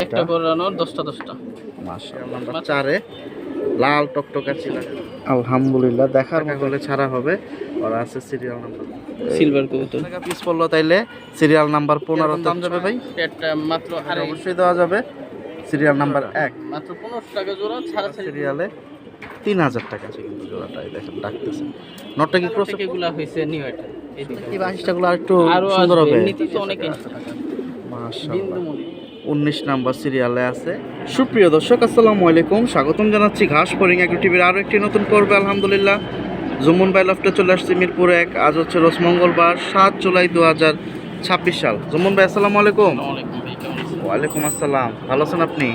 একটা করানো 10টা 10টা মাশাআল্লাহ নাম্বার 4 এ লাল টকটকা চিলা আলহামদুলিল্লাহ দেখার মতো হলে ছাড়া হবে। আর আছে সিরিয়াল নাম্বার সিলভার কবুতর টাকা পিস পড়লো, তাইলে সিরিয়াল নাম্বার 15 দাম যাবে ভাই? একটা মাত্র আরে অবশ্যই দেওয়া যাবে। সিরিয়াল নাম্বার 1 মাত্র 15 টাকা জোড়া ছাড়া সিরিয়ালে 3000 টাকা আছে কিন্তু জোড়াটাই দেখেন ডাকতেছে। নটটা কি ক্রস এগুলা হইছে নিউ এটা কি 22টা গুলো আরেকটু সুন্দর হবে। এমনিতেই তো অনেক টাকা মাশাআল্লাহ 19 নাম্বার সিরিয়ালে আছে। সুপ্রিয় দর্শক আসসালামু আলাইকুম, স্বাগতম জানাচ্ছি ঘাস ফরিং এগ্রো টিভির আরো একটি নতুন পর্বে। আলহামদুলিল্লাহ জুমুন ভাই লফটে চলে আসছি মিরপুর 1। আজ হচ্ছে রোজ মঙ্গলবার 7 জুলাই 2026 সাল। জুমুন ভাই আসসালামু আলাইকুম। ওয়ালাইকুম আসসালাম, ভালো আছেন আপনি?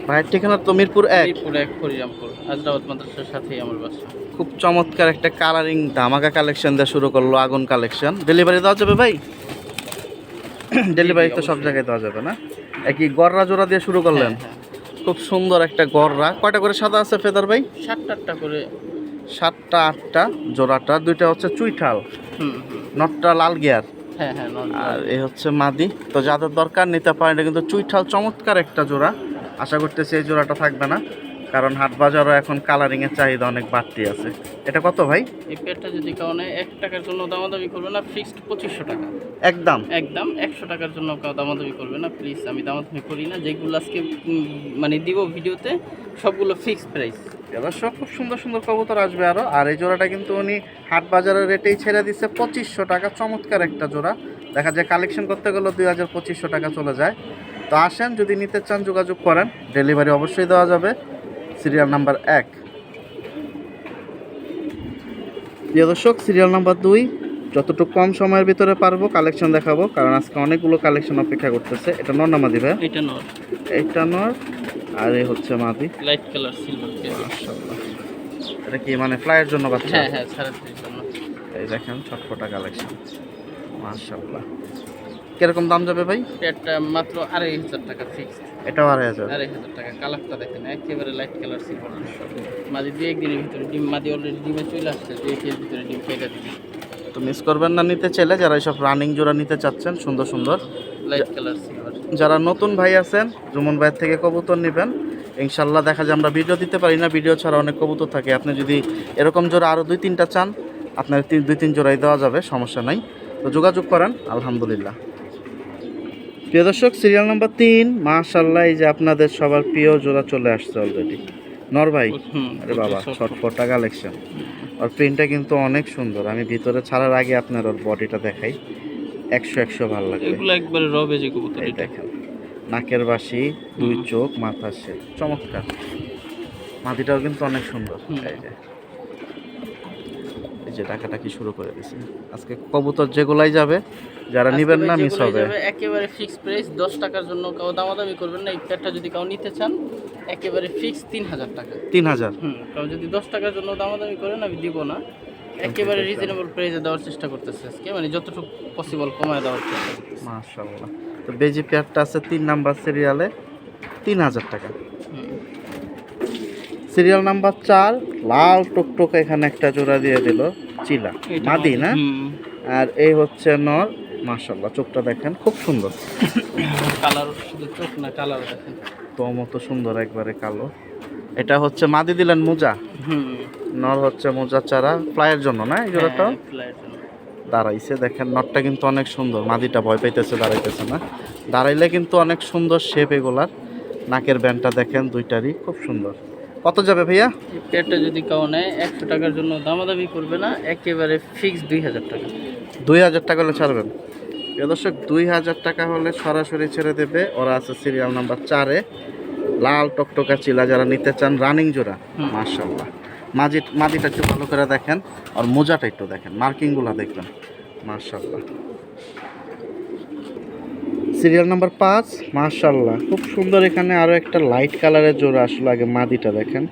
ভাইয়ের ঠিকানা তো মিরপুর 1 হরিরামপুর হাজরাবাদ মাদ্রাসার সাথেই আমার বাসা। খুব চমৎকার একটা কালারিং ধামাকা কালেকশন দিয়ে শুরু করলো, আগুন কালেকশন। ডেলিভারি দেওয়া যাবে ভাই? ডেলিভারি তো সব জায়গায় দেওয়া যাবে না। একই গররা জোড়া দিয়ে শুরু করলেন। খুব সুন্দর একটা গররা। কয়টা করে সাদা আছে ফেদার ভাই? 7টা করে 7টা 8টা জোড়াটা। দুইটা হচ্ছে চুইঠাল, নটটা লাল গিয়ার। হ্যাঁ আর এই হচ্ছে মাদি। তো যাদের দরকার নিতে পারেন, এটা কিন্তু চুইঠাল চমৎকার একটা জোড়া। আশা করতেছি এই জোড়াটা থাকবে না, কারণ হাট বাজারও এখন কালারিং এর চাহিদা অনেক বাড়তি আছে। এটা কত ভাই? এই পেয়ারটা যদি কাউনে 1 টাকার জন্য দামাদামি করবে না, ফিক্সড 2500 টাকা একদম 100 টাকার জন্য কেউ দামাদামি করবে না প্লিজ। আমি দামাদামি করি না, যেগুলো আজকে মানে দিব ভিডিওতে সবগুলো ফিক্সড প্রাইস। এবার সব খুব সুন্দর সুন্দর কবুতর আসবে আরো। আর এই জোড়াটা কিন্তু উনি হাট বাজারের রেটেই ছেড়ে দিচ্ছে 2500 টাকা। চমৎকার একটা জোড়া। দেখা যায় কালেকশন করতে গেলে 2500 টাকা চলে যায়। তো আসেন, যদি নিতে চান যোগাযোগ করেন, ডেলিভারি অবশ্যই দেওয়া যাবে। Serial number 1। প্রিয় দর্শক সিরিয়াল নাম্বার 2, যতটুকু কম সময়ের ভিতরে পারবো কালেকশন দেখাবো, কারণ আজকে অনেকগুলো কালেকশন অপেক্ষা করতেছে। এটা নর না মাদি ভাই? এটা নর। এটা নর আর এই হচ্ছে মাদি, লাইট কালার সিলভার। মাশাআল্লাহ। এটা কি মানে ফ্লাইয়ের জন্য বাচ্চা? হ্যাঁ ছাড়া জন্য। এই দেখেন ছটফটা কালেকশন, মাশাআল্লাহ। কিরকম দাম যাবে ভাই? এটা মাত্র 2500 টাকা ফিক্সড। এটাও 2500 টাকা। কালারটা দেখেন একেবারে লাইট কালার সিলভার। মাদি 2-1 দিনের ভিতরে ডিম, মাদি অলরেডি ডিমে চলে আসছে, 2-1 এর ভিতরে ডিম কেটে দিবে। তো মিস করবেন না নিতে চাইলে, যারা এইসব রানিং জোড়া নিতে চাচ্ছেন সুন্দর সুন্দর লাইট কালার সিলভার। যারা নতুন ভাই আছেন জুমন ভাইয়ের থেকে কবুতর নেবেন ইনশাল্লাহ। দেখা যায় আমরা ভিডিও দিতে পারি না, ভিডিও ছাড়া অনেক কবুতর থাকে। আপনি যদি এরকম জোড়া আরও 2-3টা চান, আপনার 2-3 জোড়াই দেওয়া যাবে, সমস্যা নাই। তো যোগাযোগ করেন আলহামদুলিল্লাহ। প্রিয় দর্শক সিরিয়াল নাম্বার 3, মাশাআল্লাহ এই যে আপনাদের সবার প্রিয় জোড়া চলে আসছে অলরেডি। নর ভাই, আরে বাবা ছটফটা কালেকশন। আর প্রিন্টটা কিন্তু অনেক সুন্দর। আমি ভিতরে ছাড়ার আগে আপনার ওর বডিটা দেখাই, 100 ভালো লাগে। এগুলো একবারে রবে যে কবুতর। এই দেখেন নাকের বাসি, 2 চোখ, মাথা সে চমৎকার। মাদিটাও কিন্তু অনেক সুন্দর। এই যে টাকাটাকি শুরু করে দিছে আজকে। কবুতর যেগুলাই যাবে, যারা নেবেন না মিস হবে। একেবারে ফিক্সড প্রাইস। 10 টাকার জন্য কেউ দামাদামি করবেন না। এই প্যাডটা যদি কেউ নিতে চান একেবারে ফিক্স 3000 টাকা। 3000? কেউ যদি 10 টাকার জন্য দামাদামি করেন আমি দিব না। একেবারে রিজনেবল প্রাইসে দেওয়ার চেষ্টা করতেছে আজকে, মানে যতটুকু পসিবল কমায় দেওয়ার চেষ্টা করতেছে। মাশাআল্লাহ। তো বেজি প্যাডটা আছে 3 নাম্বার সিরিয়ালে 3000 টাকা। সিরিয়াল নাম্বার 4, লাল টকটক এখানে একটা জোড়া দিয়ে দিল, চিলা মাদি না? আর এই হচ্ছে নর। মাশাআল্লাহ চোখটা দেখেন খুব সুন্দর। কালার শুধু চোখ না, কালার দেখেন তো মতো সুন্দর, একবারে কালো। এটা হচ্ছে মাদি দিলেন মোজা, নর হচ্ছে মোজা চারা। ফ্লাইয়ের জন্য না এই জোড়াটা? দাঁড়াইছে দেখেন, নরটা কিন্তু অনেক সুন্দর। মাদিটা ভয় পাইতেছে, দাঁড়াইতেছে না। দাঁড়াইলে কিন্তু অনেক সুন্দর শেপ এগুলার। নাকের ব্যান্ডটা দেখেন দুইটারই খুব সুন্দর। কত যাবে ভাইয়া? পেটটা যদি কেউ নেয় 100 টাকার জন্য দামাদামি করবে না, একেবারে ফিক্স 2000 টাকা। 2000 টাকা হলে ছাড়বেন? প্রিয় দর্শক 2000 টাকা হলে সরাসরি ছেড়ে দেবে। ওরা আছে সিরিয়াল নাম্বার 4-এ, লাল টকটকা চিলা। যারা নিতে চান রানিং জোড়া, মাশাআল্লাহ। মাদিটা একটু ভালো করে দেখেন, আর মোজাটা একটু দেখেন, মার্কিংগুলো দেখবেন, মাশাআল্লাহ। সিরিয়াল নাম্বার 5, মাশাআল্লাহ খুব সুন্দর। এখানে আরও একটা লাইট কালারের জোড়া আসলে। আগে মাদিটা দেখেন,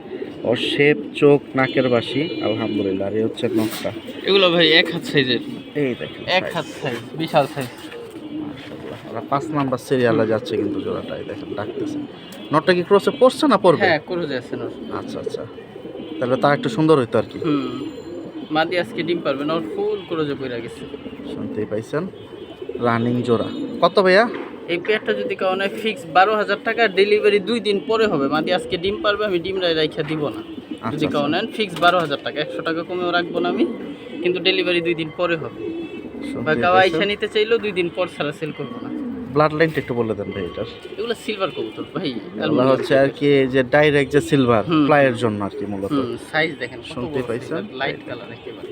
ওর শেপ, চোখ, নাকের বাসি, আলহামদুলিল্লাহ। আর এই হচ্ছে নখটা। এগুলো ভাই 1 হাত সাইজের। এই দেখেন 1 হাত সাইজ, বিশাল সাইজ। মাশাআল্লাহ। ওরা 5 নাম্বার সিরিয়ালে যাচ্ছে কিন্তু জোড়াটাই দেখেন ডাকতেছে। নটটা কি ক্রসে পড়ছে না পড়বে? হ্যাঁ ক্রসে যাচ্ছে নট। আচ্ছা, তাহলে তা একটু সুন্দর হইতো আর কি। মাদি আজকে ডিম পারবে না, ওর ফুল ক্রসে পড়ে গেছে। শুনতেই পাইছেন, রানিং জোড়া। কত ভাইয়া? এই পেয়ারটা যদি কেউ নেয় ফিক্স 12,000 টাকা, ডেলিভারি 2 দিন পরে হবে। মাদি আজকে ডিম পারবে, আমি ডিম রাইখা দিব না। যদি কেউ নেন ফিক্স 12,000 টাকা, 100 টাকা কমেও রাখবো না আমি, কিন্তু ডেলিভারি 2 দিন পরে হবে। বা কেউ আইসা নিতে চাইলেও 2 দিন পর ছাড়া সেল করবো না। ব্লাড লাইনটা একটু বলে দেন ভাই এটার। এগুলো সিলভার কবুতর ভাই, এগুলো হচ্ছে আর কি যে ডাইরেক্ট যে সিলভার ফ্লাইয়ের জন্য আর কি মূলত। সাইজ দেখেন কত শুনতে বড়, পাইছেন? লাইট কালার একেবারে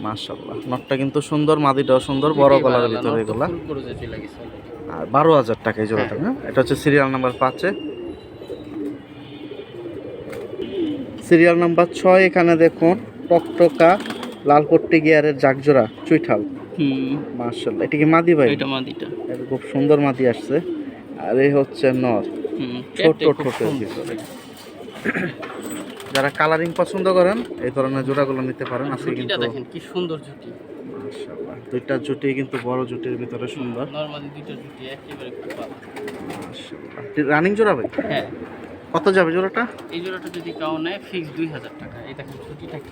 মাশাআল্লাহ, নটটা কিন্তু সুন্দর, মাদিটাও সুন্দর, বড় গলার ভিতরে এগুলা। ফুল করে যে চলে গেছে already। আর 12,000 টাকা এই জোড়াটা না? এটা হচ্ছে সিরিয়াল নাম্বার 5 এ। সিরিয়াল নাম্বার 6 এখানে দেখুন টকটকা লাল পট্টি গিয়ারের জাগজোড়া চুইঠাল। মাশাআল্লাহ, এটা কি মাদি ভাই? এটা মাদিটা, এটা খুব সুন্দর মাদি আসছে। আর এই হচ্ছে নর, ছোট ঠোঁটের ভিতরে। যারা কালারিং পছন্দ করেন এই ধরনের জোড়াগুলো নিতে পারেন। আজকে কিন্তু দেখেন কি সুন্দর জুটি, মাশাআল্লাহ, দুইটা জুটি কিন্তু বড় জুটির ভিতরে সুন্দর। নরমালি দুইটা জুটি একেবারে খুব ভালো। মাশাআল্লাহ, রানিং জোড়া ভাই? হ্যাঁ। কত যাবে জোড়াটা? এই জোড়াটা যদি কেউ নেয় ফিক্স 2,000 টাকা। এই দেখেন জুটিটা কি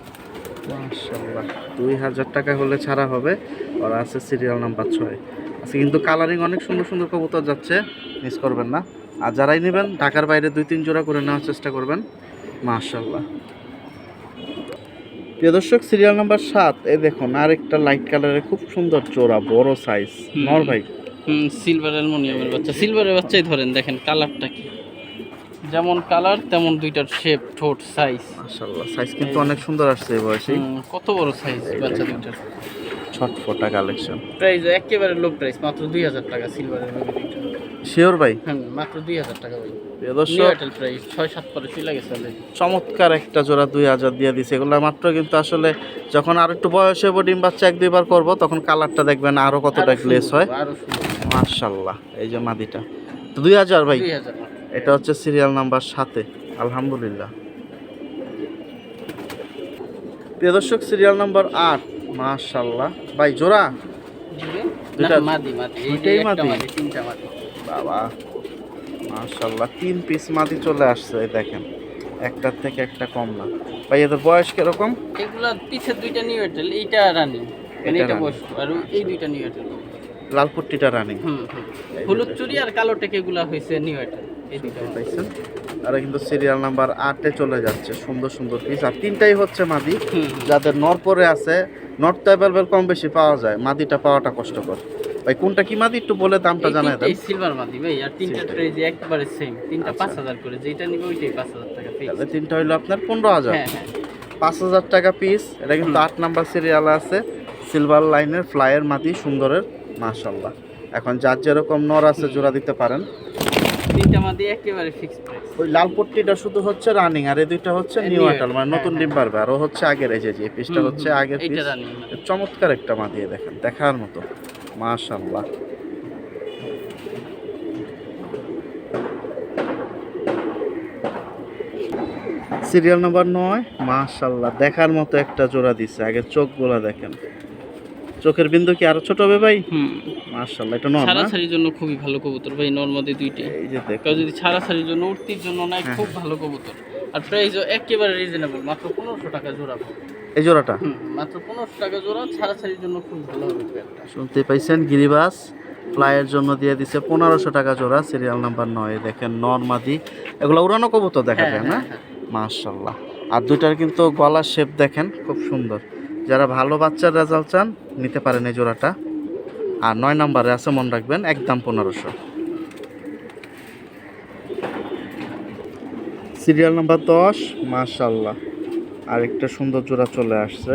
মাশাআল্লাহ, 2,000 টাকা হলে ছাড়া হবে। আর আছে সিরিয়াল নাম্বার 6। আজকে কিন্তু কালারিং অনেক সুন্দর সুন্দর কবুতর যাচ্ছে, মিস করবেন না। আর যারাই নেবেন ঢাকার বাইরে 2-3 জোড়া করে নেওয়ার চেষ্টা করবেন। মাশাআল্লাহ। প্রিয় দর্শক, সিরিয়াল নাম্বার 7 এই দেখুন আরেকটা লাইট কালারের খুব সুন্দর জোড়া, বড় সাইজ নর ভাই। সিলভার অ্যালুমিনিয়ামের বাচ্চা, সিলভারের বাচ্চাই ধরেন, দেখেন কালারটা কি, যেমন কালার তেমন দুইটার শেপ, ঠোঁট, সাইজ। মাশাআল্লাহ, সাইজ কিন্তু অনেক সুন্দর আসছে এই বয়সে। কত বড় সাইজ বাচ্চা দুইটার। ছটফটা কালেকশন। প্রাইস একেবারে লো প্রাইস, মাত্র 2,000 টাকা সিলভারের বেবি দুইটা। শিওর ভাই? হ্যাঁ, মাত্র 2,000 টাকা ভাই। প্রিয় দর্শক, নিউটেল প্রাইস 6-7 পরে চলে গেছে অলরেডি। চমৎকার একটা জোড়া 2,000 দিয়ে দিছে। এগুলো মাত্র কিন্তু আসলে যখন আর একটু বয়স হবে, ডিম বাচ্চা 1-2 বার করবো, তখন কালারটা দেখবেন আরো কতটা গ্লেস হয়। আরো সুন্দর। মাশাআল্লাহ, এই যে মাদিটা তো 2,000 ভাই। 2,000 এটা হচ্ছে সিরিয়াল নাম্বার 7। আলহামদুলিল্লাহ। প্রিয় দর্শক, সিরিয়াল নাম্বার 8। মাশাআল্লাহ ভাই, জোড়া না মাদি মাদি, দুইটাই মাদি, তিনটা মাদি। বাবা মাশাআল্লাহ, 3 পিস মাদি চলে আসছে। এই দেখেন, একটার থেকে একটা কম না ভাই। এদের বয়স কিরকম? এগুলা পিছের দুইটা নিউটেল, এইটা রানিং, এটা বসু, আর এই দুইটা নিউটেল। লাল পট্টিটা রানিং। হলুদ চুরি আর কালো টেকেগুলা হয়েছে নিউটেল, এই দুইটা পাইছেন। আর কিন্তু সিরিয়াল নাম্বার 8 এ চলে যাচ্ছে, সুন্দর সুন্দর পিস। আর তিনটাই হচ্ছে মাদি। যাদের নর পরে আছে, নর তো অ্যাভেলেবল কম বেশি পাওয়া যায়, মাদিটা পাওয়াটা কষ্টকর। ভাই কোনটা কি মাদি একটু বলে দামটা জানাই দেন। এই সিলভার মাদি ভাই, আর তিনটা প্রাইস একবারে সেম, তিনটা 5,000 করে, যেটা নিবে ওইটাই 5,000 টাকা পিস। তাহলে তিনটা হইলো আপনার 15,000। হ্যাঁ হ্যাঁ, 5,000 টাকা পিস। এটা কিন্তু 8 নাম্বার সিরিয়ালে আছে, সিলভার লাইনের ফ্লাইয়ের মাদি, সুন্দরের। মাশাআল্লাহ, এখন যার যেরকম নর আছে জোড়া দিতে পারেন। তিনটা মাদি একেবারে ফিক্সড প্রাইস। ওই লাল পট্টিটা শুধু হচ্ছে রানিং, আর এই দুইটা হচ্ছে নিউ আটাল, মানে নতুন ডিম পারবে। আর ও হচ্ছে আগের, এই যে এই পিসটা হচ্ছে আগের পিস। চমৎকার একটা মাদি, দেখেন দেখার মতো। মাশাআল্লাহ। Serial number 9। মাশাআল্লাহ, দেখার মতো একটা জোড়া দিছে। আগে চোখগুলা দেখেন, চোখের বিন্দু কি আরো ছোট হবে ভাই? মাশাআল্লাহ, এটা নর না? ছাড়াছাড়ির জন্য খুবই ভালো কবুতর ভাই, নর মাদি দুইটাই। এই যে দেখো, যদি ছাড়াছাড়ির জন্য, উঠতির জন্য নাই, খুব ভালো কবুতর। আর প্রাইসও একেবারে রিজনেবল, মাত্র 1500 টাকা জোড়া। এই জোড়াটা মাত্র 1500 টাকা জোড়া, ছাড়াছাড়ির জন্য খুব ভালো হবে পেয়ারটা। শুনতে পাইছেন, গিরিবাস ফ্লাইয়ের জন্য দিয়ে দিছে 1500 টাকা জোড়া। Serial number 9। দেখেন নর মাদি, এগুলো উড়ানো কবুতর দেখা যায় না? মাশাআল্লাহ। আর দুইটার কিন্তু গলার শেপ দেখেন, খুব সুন্দর। যারা ভালো বাচ্চার রেজাল্ট চান নিতে পারেন এই জোড়াটা। আর 9 নাম্বারে আছে, মনে রাখবেন, একদম 1500। Serial number 10। মাশাআল্লাহ, আরেকটা সুন্দর জোড়া চলে আসছে।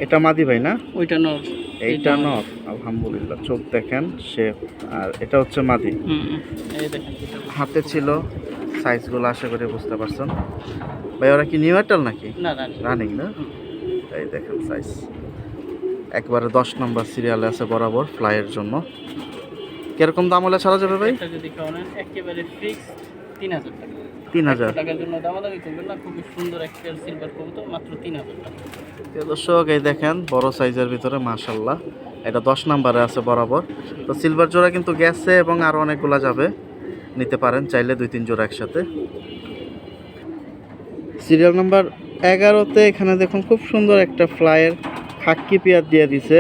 এটা মাদি ভাই না? ওইটা নর, এইটা নর। আলহামদুলিল্লাহ, চোখ দেখেন, শেপ। আর এটা হচ্ছে মাদি। এই দেখেন হাতে ছিল, সাইজগুলো আশা করি বুঝতে পারছেন ভাই। ওরা কি নিউ আটাল নাকি? না, রানিং না? এই দেখেন সাইজ একবারে 10 নম্বর সিরিয়ালে আছে বরাবর, ফ্লাইয়ের জন্য। কিরকম দাম হলে ছাড়া যাবে ভাই? এটা যদি কেউ নেন একেবারে ফিক্স 3,000 টাকা। 3,000 টাকার জন্য দামাদামি করবেন না, খুবই সুন্দর একটা সিলভার কবুতর, মাত্র 3,000 টাকা। দর্শক, এই দেখেন বড় সাইজের ভিতরে, মাশাআল্লাহ। এটা 10 নম্বরে আছে বরাবর। তো সিলভার জোড়া কিন্তু গেছে এবং আরও অনেকগুলা যাবে, নিতে পারেন চাইলে 2-3 জোড়া একসাথে। সিরিয়াল নাম্বার 11তে এখানে দেখুন খুব সুন্দর একটা ফ্লাইয়ের খাক্কি পেয়ার দিয়ে দিছে,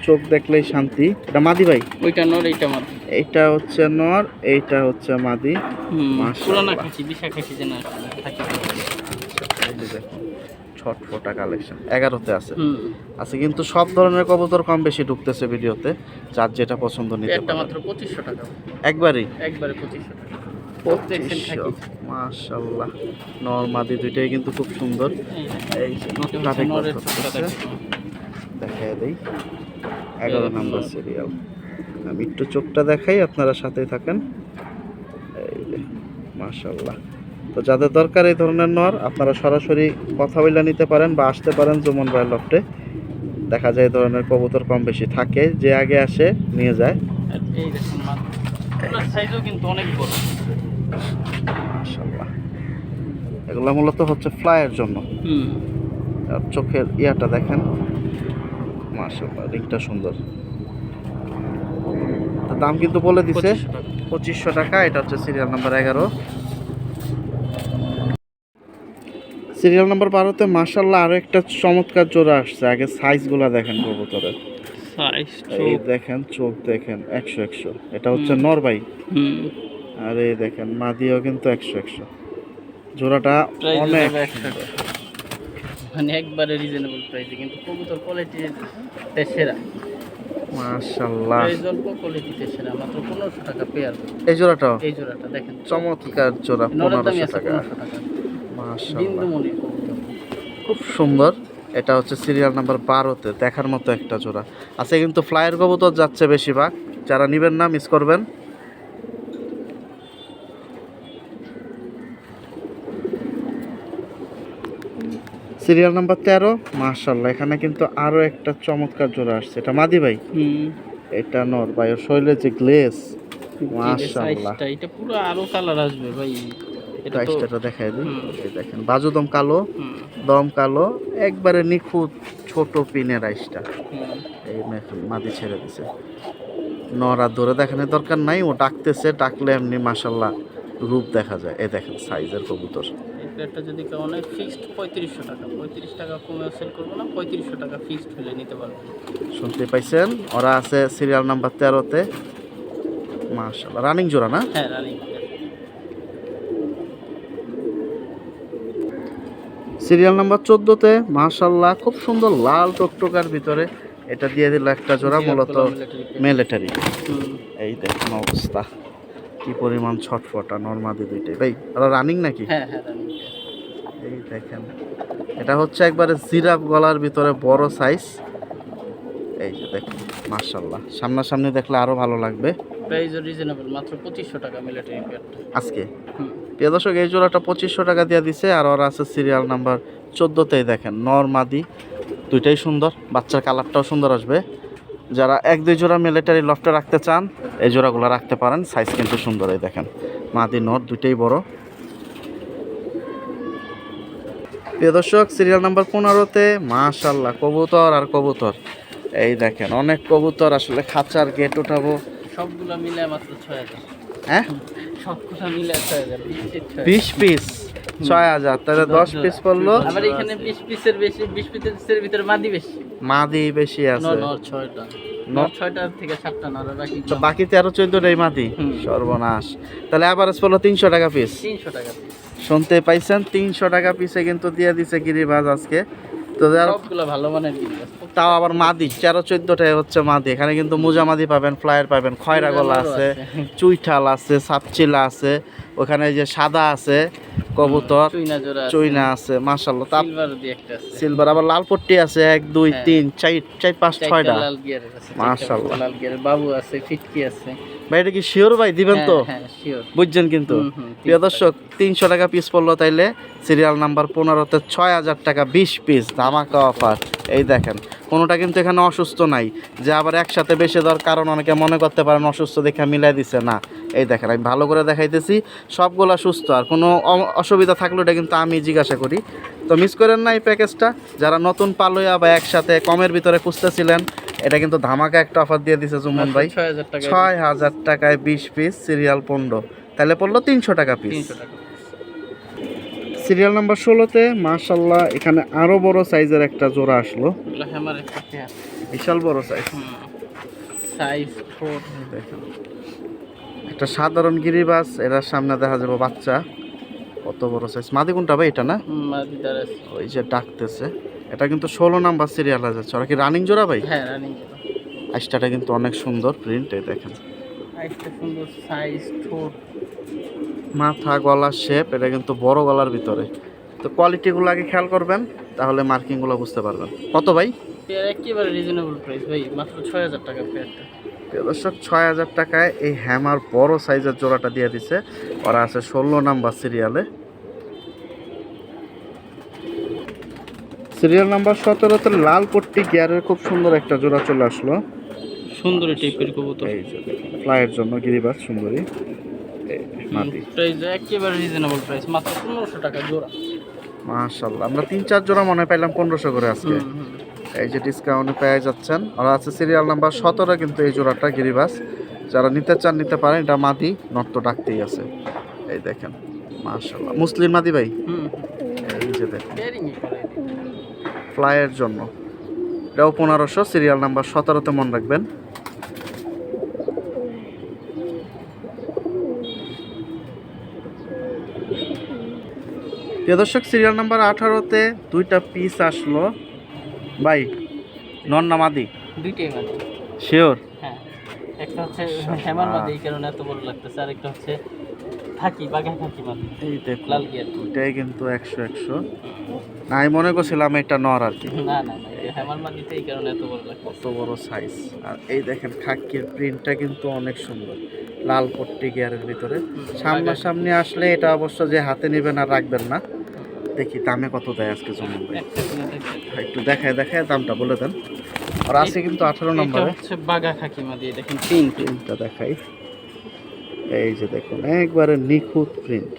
চোখ দেখলেই শান্তি। এটা মাদি ভাই? ওইটা নর, এইটা মাদি। এইটা হচ্ছে নর, এইটা হচ্ছে মাদি। মাশাআল্লাহ। পুরানা খাসি, বিশা খাসি যে না থাকি। এই যে দেখুন ছটফটা কালেকশন 11তে আছে। আছে কিন্তু সব ধরনের কবুতর কম বেশি ঢুকতেছে ভিডিওতে, যার যেটা পছন্দ নিতে একটা পারে। মাত্র 2500 টাকা, একবারে 2500 টাকা। 2500। মাশাআল্লাহ, নর মাদি দুইটাই কিন্তু খুব সুন্দর। এই যে নটটা দেখাই দেই, 11 নম্বর সিরিয়াল। আমি একটু চোখটা দেখাই, আপনারা সাথেই থাকেন। এই যে মাশাআল্লাহ। তো যাদের দরকার এই ধরনের নর, আপনারা সরাসরি কথা বলে নিতে পারেন বা আসতে পারেন জুমন ভাই লফটে। দেখা যায় এই ধরনের কবুতর কম বেশি থাকে, যে আগে আসে নিয়ে যায়। এই দেখুন মাত্র সাইজও কিন্তু অনেক বড়। মাশাআল্লাহ, এগুলা মূলত হচ্ছে ফ্লাইয়ের জন্য। আর চোখের ইয়াটা দেখেন, মাশাআল্লাহ, রিংটা সুন্দর। তো দাম কিন্তু বলে দিছে 2500 টাকা। এটা হচ্ছে সিরিয়াল নাম্বার 11। সিরিয়াল নাম্বার 12তে মাশাআল্লাহ আরো একটা চমৎকার জোড়া আসছে। আগে সাইজগুলো দেখেন কবুতরের, সাইজ এই দেখেন, চোখ দেখেন 100 এটা হচ্ছে নরবাই। আর এই দেখেন মাদিও কিন্তু 100 জোড়াটা অনেক সুন্দর। মানে একবারে রিজনেবল প্রাইসে, কিন্তু কবুতর কোয়ালিটির সেরা। মাশাআল্লাহ, প্রাইস অল্প, কোয়ালিটিতে সেরা। মাত্র 1500 টাকা পেয়ার। এই জোড়াটাও এই জোড়াটা দেখেন, চমৎকার জোড়া, নরের দামই 1500 আছে টাকা। 1500 টাকা। মাশাআল্লাহ, বিন্দুমণির কবুতর, খুব সুন্দর। এটা হচ্ছে সিরিয়াল নাম্বার 12তে দেখার মতো একটা জোড়া আছে। কিন্তু ফ্লাইয়ের কবুতর যাচ্ছে বেশিরভাগ, যারা নেবেন না মিস করবেন। Serial number 13। মাশাআল্লাহ, এখানে কিন্তু আরো একটা চমৎকার জোড়া আসছে। এটা মাদি ভাই, এটা নর ভাই। ওর শরীরে যে গ্লেজ, মাশাআল্লাহ, এটা পুরো আরো কালার আসবে ভাই। এটা তো টাইসটা দেখাই দিই। এই দেখেন বাজুদম কালো, দম কালো, একবারে নিখুঁত ছোট পিনের আইসটা। এই মাদি ছেড়ে দিছে, নর আর ধরে দেখানোর দরকার নাই, ও ডাকতেছে, ডাকলে এমনি মাশাআল্লাহ রূপ দেখা যায়। এই দেখেন সাইজের কবুতর। এটা যদি কেউ নেয় ফিক্সড 3500 টাকা, 35 টাকা কমে সেল করবো না, 3500 টাকা ফিক্সড হলে নিতে পারবেন। শুনতে পাইছেন, ওরা আছে সিরিয়াল নাম্বার 13তে। মাশাআল্লাহ, রানিং জোড়া না? হ্যাঁ, রানিং। সিরিয়াল নাম্বার 14তে মাশাআল্লাহ খুব সুন্দর লাল টকটকার ভিতরে এটা দিয়ে দিল একটা জোড়া, মূলত মিলিটারি। এই দেখুন অবস্থা, কি পরিমাণ ছটফটা নরমাদি দুইটাই ভাই। ওরা রানিং নাকি? হ্যাঁ হ্যাঁ, রানিং। এই দেখেন, এটা হচ্ছে একবারে জিরাফ গলার ভিতরে বড় সাইজ। এই যে দেখুন মাশাআল্লাহ, সামনাসামনি দেখলে আরো ভালো লাগবে। প্রাইস রিজনেবল, মাত্র 2500 টাকা মিলিটারি পেয়ারটা আজকে। প্রিয় দর্শক, এই জোড়াটা 2500 টাকা দিয়ে দিছে। আর ওরা আছে সিরিয়াল নাম্বার 14তেই। দেখেন নর মাদি দুইটাই সুন্দর, বাচ্চার কালারটাও সুন্দর আসবে। যারা 1-2 জোড়া মিলিটারি লফটে রাখতে চান, এই জোড়াগুলো রাখতে পারেন, সাইজ কিন্তু সুন্দর। এই দেখেন মাদি নর দুইটাই বড়। প্রিয় দর্শক, সিরিয়াল নাম্বার 15তে মাশাআল্লাহ কবুতর আর কবুতর। এই দেখেন অনেক কবুতর, আসলে খাঁচার গেট উঠাবো। সবগুলো মিলে মাত্র 6000। হ্যাঁ, সবগুলো মিলে 6000। 20 পিস 6000, তাহলে 10 পিস পড়লো। আবার এখানে 20 পিসের বেশি, 20 পিসের ভিতরে মাদি বেশি, মাদি বেশি আছে। নর 6টা, নর 6টা থেকে 7টা নর, বাকি তো বাকি 13-14টাই মাদি। সর্বনাশ, তাহলে এভারেজ পড়লো 300 টাকা পিস। 300 টাকা পিস। শুনতে পাইছেন, 300 টাকা পিসে কিন্তু দিয়ে দিছে গিরিবাজ আজকে। তো সবগুলো ভালো মানের গিরিবাজ, তাও আবার মাদি 13-14টাই হচ্ছে মাদি। এখানে কিন্তু মোজা মাদি পাবেন, ফ্লায়ার পাবেন, খয়রা গলা আছে, চুইঠাল আছে, সাপচিলা আছে, ওখানে যে সাদা আছে কবুতর, চুইনা আছে। মাশাআল্লাহ, তা সিলভার, আবার লাল পট্টি আছে 1 2 3 4 4 5 6টা। মাশাআল্লাহ, লাল গিয়ারের বাবু আছে, ফিটকি আছে। ভাই এটা কি শিওর ভাই দিবেন তো? হ্যাঁ শিওর, বুঝছেন কিন্তু। প্রিয় দর্শক, 300 টাকা পিস পড়লো, তাইলে সিরিয়াল নাম্বার 15তে 6000 টাকা 20 পিস ধামাকা অফার। এই দেখেন কোনোটা কিন্তু এখানে অসুস্থ নাই যে আবার একসাথে বেশি দেওয়ার কারণ অনেকে মনে করতে পারেন অসুস্থ দেখে মিলাই দিছে না। এই দেখেন আমি ভালো করে দেখাইতেছি, সবগুলা সুস্থ। আর কোনো অসুবিধা থাকলে ওটা কিন্তু আমি জিজ্ঞাসা করি। তো মিস করেন না এই প্যাকেজটা। যারা নতুন পালইয়া বা একসাথে কমের ভিতরে খুঁজতেছিলেন, এটা কিন্তু ধামাকা একটা অফার দিয়ে দিছে জুমন ভাই। 6000 টাকায় 20 পিস সিরিয়াল 15, তাহলে পড়লো 300 টাকা পিস। সিরিয়াল নাম্বার 16তে মাশাআল্লাহ এখানে আরো বড় সাইজের একটা জোড়া আসলো, বিশাল বড় সাইজ। সাইজ 4 দেখেন একটা সাধারণ গিরিবাস, এটার সামনে দেখা যাবে বাচ্চা, কত বড় সাইজ। মাদি কোনটা ভাই এটা না? মাদিদার আছে। ওই যে ডাকতেছে, এটা কিন্তু 16 নাম্বার সিরিয়াল আছে। ওরা কি রানিং জোড়া ভাই? হ্যাঁ রানিং। আইসটাটা কিন্তু অনেক সুন্দর প্রিন্ট, এই দেখেন আইসটা সুন্দর, সাইজ, ঠোঁট, মাথা, গলার শেপ, এটা কিন্তু বড় গলার ভিতরে। তো কোয়ালিটিগুলো আগে খেয়াল করবেন, তাহলে মার্কিংগুলো বুঝতে পারবেন। কত ভাই? পেয়ার একেবারে রিজনেবল প্রাইস ভাই, মাত্র 6000 টাকা পেয়ারটা। প্রিয় দর্শক, 6000 টাকায় এই হ্যামার বড় সাইজের জোড়াটা দিয়ে দিছে। ওরা আছে 16 নাম্বার সিরিয়ালে। সিরিয়াল নাম্বার 17তে লাল পট্টি গিয়ারের খুব সুন্দর একটা জোড়া চলে আসলো। সুন্দরী টাইপের কবুতর, এই যে ফ্লাইয়ের জন্য গিরিবাস সুন্দরী। মাদি প্রাইস একেবারে রিজনেবল প্রাইস, মাত্র 1500 টাকা জোড়া। মাশাআল্লাহ, আমরা 3-4 জোড়া মনে হয় পাইলাম 1500 করে আজকে। এই যে ডিসকাউন্টে পেয়ে যাচ্ছেন। ওরা আছে সিরিয়াল নাম্বার 17, কিন্তু এই জোড়াটা গিরিবাস। যারা নিতে চান নিতে পারেন। এটা মাদি, নট তো ডাকতেই আছে। এই দেখেন মাশাআল্লাহ, মুসলিম মাদি ভাই। এই যে দেখেন ফ্লাইয়ের জন্য, এটাও 1500, সিরিয়াল নাম্বার 17তে মনে রাখবেন। প্রিয় দর্শক, সিরিয়াল নাম্বার 18তে দুইটা পিস আসলো ভাই, নন না মাদি? দুইটাই মাদি। শিওর? হ্যাঁ, একটা হচ্ছে হেমার মাদি, এই কারণে এত বড় লাগতেছে, আর একটা হচ্ছে থাকি বাঘা থাকি মাদি। এই দেখুন লাল গিয়ার। দুইটাই কিন্তু 100-100। না, আমি মনে করছিলাম এটা নর আর কি। না না না, এই হেমার মাদিতে এই কারণে এত বড় লাগতেছে। কত বড় সাইজ। আর এই দেখেন খাকির প্রিন্টটা কিন্তু অনেক সুন্দর, লাল পট্টি গিয়ারের ভিতরে। সামনাসামনি আসলে এটা অবশ্য যে হাতে নেবেন আর রাখবেন না। দেখি দামে কত দেয় আজকে জমিন ভাই, একটু দেখায় দামটা বলে দেন। আর আছে কিন্তু 18 নম্বরে হচ্ছে বাঘা খাকি মাদি, দেখেন প্রিন্টটা দেখাই। এই যে দেখুন একবারে নিখুঁত প্রিন্ট,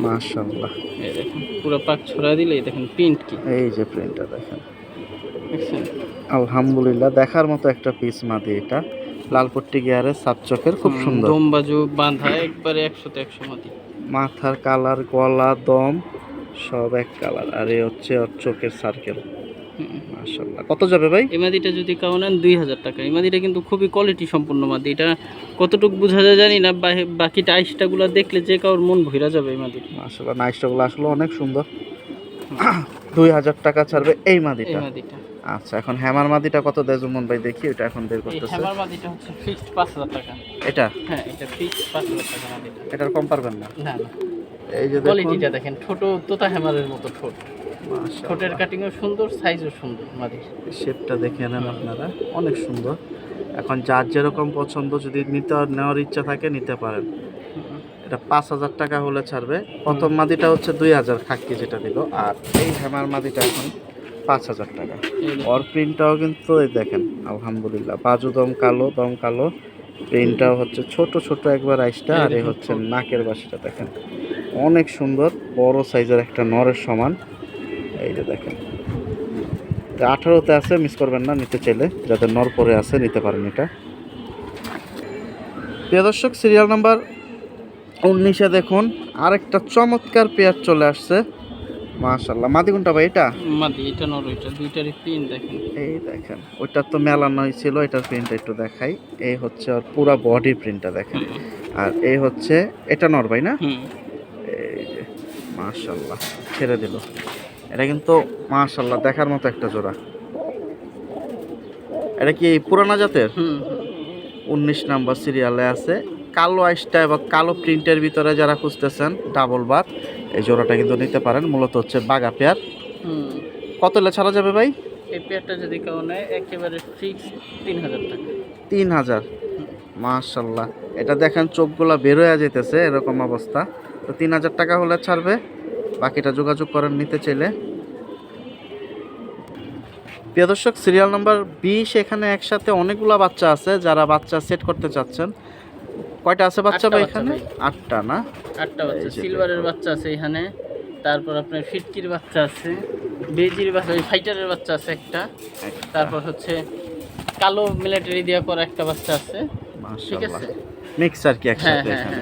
মাশাআল্লাহ। এই দেখুন পুরো পাক ছড়া দিলে দেখেন প্রিন্ট কি। এই যে প্রিন্টটা দেখেন, দেখছেন? আলহামদুলিল্লাহ দেখার মতো একটা পিস মাদি। এটা লাল পট্টি গিয়ারের সাত চোখের, খুব সুন্দর। দম বাজু বাঁধা একবারে 100-তে 100 মাদি। মাথার কালার, গলা, দম সব এক কালার। আর এই হচ্ছে ওর চোখের সার্কেল, মাশাআল্লাহ। কত যাবে ভাই? এই মাদিটা যদি কাউ নেন 2000 টাকা। এই মাদিটা কিন্তু খুবই কোয়ালিটি সম্পন্ন মাদি। এটা কতটুকু বোঝা যায় জানি না, বাকিটা আইসটাগুলো দেখলে যে কাউর মন ভইরা যাবে এই মাদিটা। মাশাআল্লাহ, নাইসটাগুলো আসলে অনেক সুন্দর। 2000 টাকা ছাড়বে এই মাদিটা। আচ্ছা, এখন হ্যামার মাদিটা কত দেয় জুমন ভাই? দেখি এটা এখন বের করতেছে। হ্যামার মাদিটা হচ্ছে ফিক্সড 5000 টাকা। এটা? হ্যাঁ, এটা ফিক্সড 5000 টাকা মাদিটা। এটার কম পারবেন না? না না। এই যে কোয়ালিটিটা দেখেন, ছোট তোতা হ্যামারের মতো ঠোঁট। ঠোঁটের কাটিংও সুন্দর, সাইজও সুন্দর মাদির। শেপটা দেখে নেন আপনারা, অনেক সুন্দর। এখন যার যেরকম পছন্দ, যদি নেওয়ার ইচ্ছা থাকে নিতে পারেন। এটা 5000 টাকা হলে ছাড়বে। প্রথম মাদিটা হচ্ছে 2000 খাকি যেটা দিল, আর এই হ্যামার মাদিটা এখন 5000 টাকা। ওর প্রিন্টটাও কিন্তু এই দেখেন আলহামদুলিল্লাহ, বাজু দম কালো। প্রিন্টটাও হচ্ছে ছোট ছোট একবার আইসটা। আর এই হচ্ছে নাকের বাসিটা দেখেন, অনেক সুন্দর, বড় সাইজের একটা নরের সমান। এই যে দেখেন 18তে আছে, মিস করবেন না নিতে চাইলে। যাদের নর পরে আছে নিতে পারেন এটা। প্রিয় দর্শক, সিরিয়াল নাম্বার 19-এ দেখুন আরেকটা চমৎকার পেয়ার চলে আসছে, মাশাআল্লাহ। মাদি কোনটা ভাই? এটা মাদি, এটা নর, এটা দুইটারই প্রিন্ট দেখেন। এই দেখেন, ওইটা তো মেলানো হয়েছিল, এটার প্রিন্টটা একটু দেখাই। এই হচ্ছে আর পুরো বডি প্রিন্টটা দেখেন। আর এই হচ্ছে এটা নর ভাই না? এই যে মাশাআল্লাহ, ছেড়ে দিল। এটা কিন্তু মাশাআল্লাহ দেখার মতো একটা জোড়া। এটা কি পুরানা জাতের? 19 নাম্বার সিরিয়ালে আছে। কালো আইসটা এবং কালো প্রিন্টের ভিতরে যারা খুঁজতেছেন ডাবল বার, এই জোড়াটা কিন্তু নিতে পারেন। মূলত হচ্ছে বাঘা পেয়ার। কত হলে ছাড়া যাবে ভাই? এই পেয়ারটা যদি কেউ নেয় একেবারে ফিক্স 3000 টাকা। 3000? মাশাআল্লাহ, এটা দেখেন চোখগুলা বের হয়ে যেতেছে, এরকম অবস্থা। তো 3000 টাকা হলে ছাড়বে, বাকিটা যোগাযোগ করেন নিতে চাইলে। প্রিয় দর্শক, সিরিয়াল নাম্বার 20, এখানে একসাথে অনেকগুলা বাচ্চা আছে। যারা বাচ্চা সেট করতে চাচ্ছেন, কয়টা আছে বাচ্চা ভাই এখানে? 8টা না? 8টা বাচ্চা। সিলভারের বাচ্চা আছে এখানে, তারপর আপনার ফিটকির বাচ্চা আছে, বেজির বাচ্চা, ওই ফাইটারের বাচ্চা আছে একটা, তারপর হচ্ছে কালো মিলিটারি দিয়া করা একটা বাচ্চা আছে। ঠিক আছে, মিক্স আর কি একসাথে এখানে।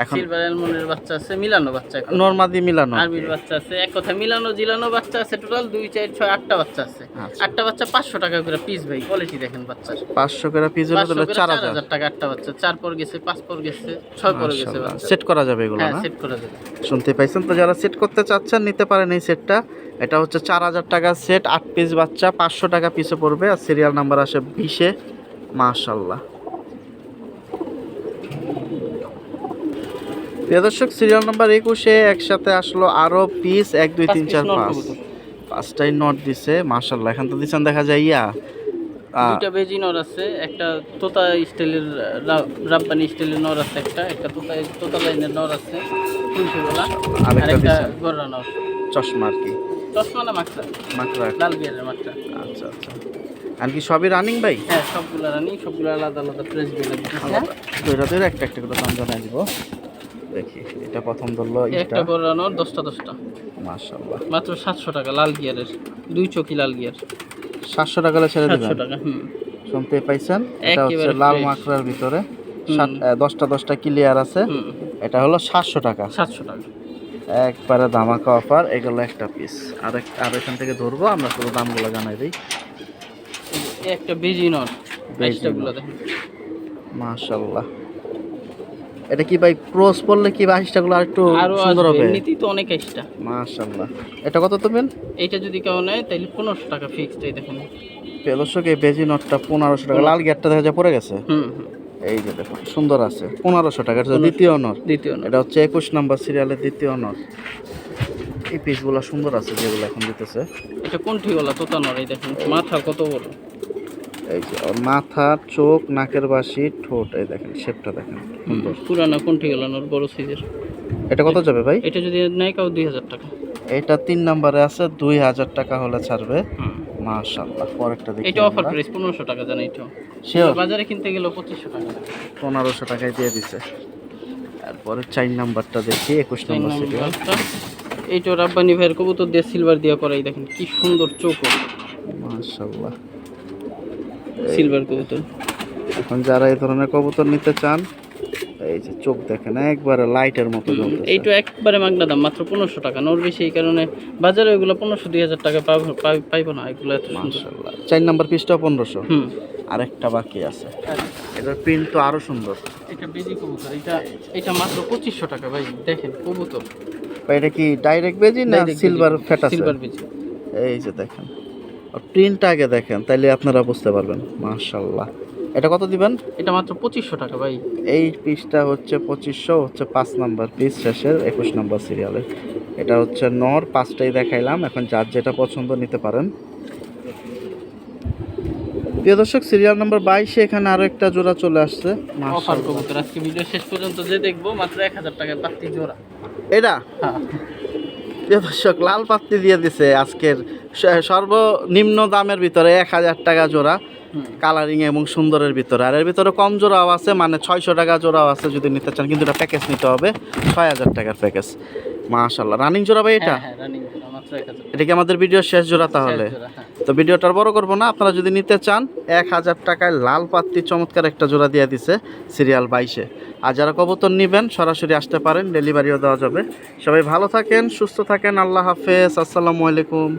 এখন সিলভার অ্যালমন্ডের বাচ্চা আছে, মিলানো বাচ্চা এখন। নরমাদি মিলানো আরবির বাচ্চা আছে, এক কথা মিলানো জিলানো বাচ্চা আছে, টোটাল 2 4 6 8টা বাচ্চা আছে। আচ্ছা। 8টা বাচ্চা 500 টাকা করে পিস ভাই, কোয়ালিটি দেখেন বাচ্চার। 500 করে পিস হলে 500 তাহলে করে 4000 4000 টাকা 8টা বাচ্চা, 4 পর গেছে, 5 পর গেছে, 6 পর গেছে বাচ্চা। সেট করা যাবে এগুলো হ্যাঁ না? সেট করা যাবে। শুনতে পাইছেন তো, যারা সেট করতে চাচ্ছেন নিতে পারেন এই সেটটা। এটা হচ্ছে 4000 টাকা সেট, 8 পিস বাচ্চা 500 টাকা পিসে পড়বে, আর সিরিয়াল নাম্বার আসে 20-এ। মাশাআল্লাহ। প্রিয় দর্শক, সিরিয়াল নাম্বার 21-এ একসাথে আসলো আরো পিস 1 2 3 4 5 5টাই নট দিছে। মাশাআল্লাহ, এখান তো দিছেন দেখা যায় দুইটা বেজি নর আছে, একটা তোতা স্টাইলের রাব্বানি স্টাইলের নর আছে, একটা তোতা লাইনের নর আছে কুলফিওয়ালা, আর আরেকটা একটা দিছেন গররা নর। চশমা আর কি, চশমা না মাকড়া, মাকড়া। লাল বিয়ারের মাকড়া। আচ্ছা আচ্ছা, আর কি সবই রানিং ভাই? হ্যাঁ সবগুলা রানি, সবগুলা আলাদা আলাদা প্রেস বেলে আলাদা দুইটা দুইটা একটা একটা করে দাম জানাই দিব। দেখি এটা প্রথম ধরলো একটা গররা নর 10টা 10টা, মাশাআল্লাহ। মাত্র 700 টাকা, লাল গিয়ারের, 2 চোখি লাল গিয়ার, 700 টাকা ছেড়ে দিবেন? 700 টাকা। শুনতে পাইছেন, এটা হচ্ছে একেবারে লাল fresh। মাকড়ার ভিতরে 10টা ক্লিয়ার আছে। এটা হলো 700 টাকা, 700 টাকা। একবারে ধামাকা অফার। এগুলো একটা পিস। আর এখান থেকে ধরবো, আমরা শুধু দামগুলো জানাই দিই। এই একটা বেজি নর, বেজি 22টা গুলো নর। দেখেন। মাশাআল্লাহ, এটা কি ভাই ক্রস পড়লে কি 22টা গুলো আরেকটু আরো সুন্দর আসবে, হবে? এমনিতেই তো অনেক এক্সট্রা। মাশাআল্লাহ। এটা কত দেবেন? এইটা যদি কেউ নেয় তাহলে 1500 টাকা ফিক্সড। এই দেখেন, দর্শক, এই বেজি নটটা 1500 টাকা। লাল গেটটা দেখা যায় পড়ে গেছে। হুম। এই যে দেখুন সুন্দর আছে, 1500 টাকা। এটা দ্বিতীয় নর, দ্বিতীয় নর। এটা হচ্ছে 21 নাম্বার সিরিয়ালের দ্বিতীয় নর। এই পিসগুলো সুন্দর আছে যেগুলো এখন দিতেছে। এটা কণ্ঠিওয়ালা তোতা নর, এই দেখেন মাথা কত বড়। এই যে ওর মাথা, চোখ, নাকের বাসি, ঠোঁট, এই দেখেন শেপটা দেখেন সুন্দর। পুরানা কণ্ঠিওয়ালা নর, বড় সাইজের। এটা কত যাবে ভাই? এটা যদি নেয় কেউ 2000 টাকা। এটা 3 নম্বরে আছে, 2000 টাকা হলে ছাড়বে। হুম। মাশাআল্লাহ। পরেরটা দেখি। এটা অফার প্রাইস 1500 টাকা, জানেন এটা Sure? বাজারে কিনতে গেলে 2500 টাকা লাগে। 1500 টাকায় দিয়ে দিছে। তারপরে 4 নাম্বারটা দেখি, 21 নম্বর সিরিয়াল। এইটা রাব্বানি ভাইয়ের কবুতর দিয়ে সিলভার দিয়া করাই, দেখেন কি সুন্দর চোখ, মাশাআল্লাহ। সিলভার কবুতর। এখন যারা এই ধরনের কবুতর নিতে চান, এই যে চোখ দেখেন একবারে লাইটের মতো জ্বলতেছে। এইটা একবারে মাগনা দাম, মাত্র 1500 টাকা। নর বেশি, এই কারণে বাজারে ওইগুলো 1500 2000 টাকা পাইবো না, এগুলো এত সুন্দর। মাশাআল্লাহ। 4 নাম্বার পিসটা 1500। হুম। আরেকটা বাকি আছে, এটার প্রিন্ট তো আরো সুন্দর। এটা বেজি কবুতর, এটা মাত্র 2500 টাকা ভাই। দেখেন কবুতর, ভাই এটা কি ডাইরেক্ট বেজি না সিলভার ফ্যাট আছে? সিলভার বেজি। এই যে দেখেন, আর প্রিন্টটা আগে দেখেন, তাইলে আপনারা বুঝতে পারবেন। মাশাআল্লাহ। এটা কত দিবেন? এটা মাত্র 2500 টাকা ভাই। এই পিসটা হচ্ছে 2500, হচ্ছে 5 নাম্বার পিস শেষের 21 নাম্বার সিরিয়ালের। এটা হচ্ছে নর, 5টাই দেখাইলাম। এখন যার যেটা পছন্দ নিতে পারেন। প্রিয় দর্শক, সিরিয়াল নাম্বার 22-এ এখানে আরো একটা জোড়া চলে আসছে। অফার কবুতর, আজকে ভিডিও শেষ পর্যন্ত যে দেখবো মাত্র 1000 টাকায় পাত্তি জোড়া। এটা হ্যাঁ। প্রিয় দর্শক, লাল পাত্তি দিয়ে দিছে আজকের সর্বনিম্ন দামের ভিতরে 1000 টাকা জোড়া, কালারিং এবং সুন্দরের ভিতরে। আর এর ভিতরে কম জোড়াও আছে, মানে 600 টাকা জোড়াও আছে যদি নিতে চান, কিন্তু এটা প্যাকেজ নিতে হবে 6000 টাকার প্যাকেজ। মাশাআল্লাহ, রানিং জোড়া ভাই এটা? হ্যাঁ রানিং জোড়া, মাত্র 1000 টাকা। এটা কি আমাদের ভিডিও শেষ জোড়া তাহলে? শেষ জোড়া, হ্যাঁ। তো ভিডিওটা আর বড় করবো না, আপনারা যদি নিতে চান 1000 টাকায় লাল পাত্তি চমৎকার একটা জোড়া দিয়ে দিছে সিরিয়াল 22-এ। আর যারা কবুতর নেবেন সরাসরি আসতে পারেন, ডেলিভারিও দেওয়া যাবে। সবাই ভালো থাকেন, সুস্থ থাকেন, আল্লাহ হাফেজ, আসসালামু আলাইকুম।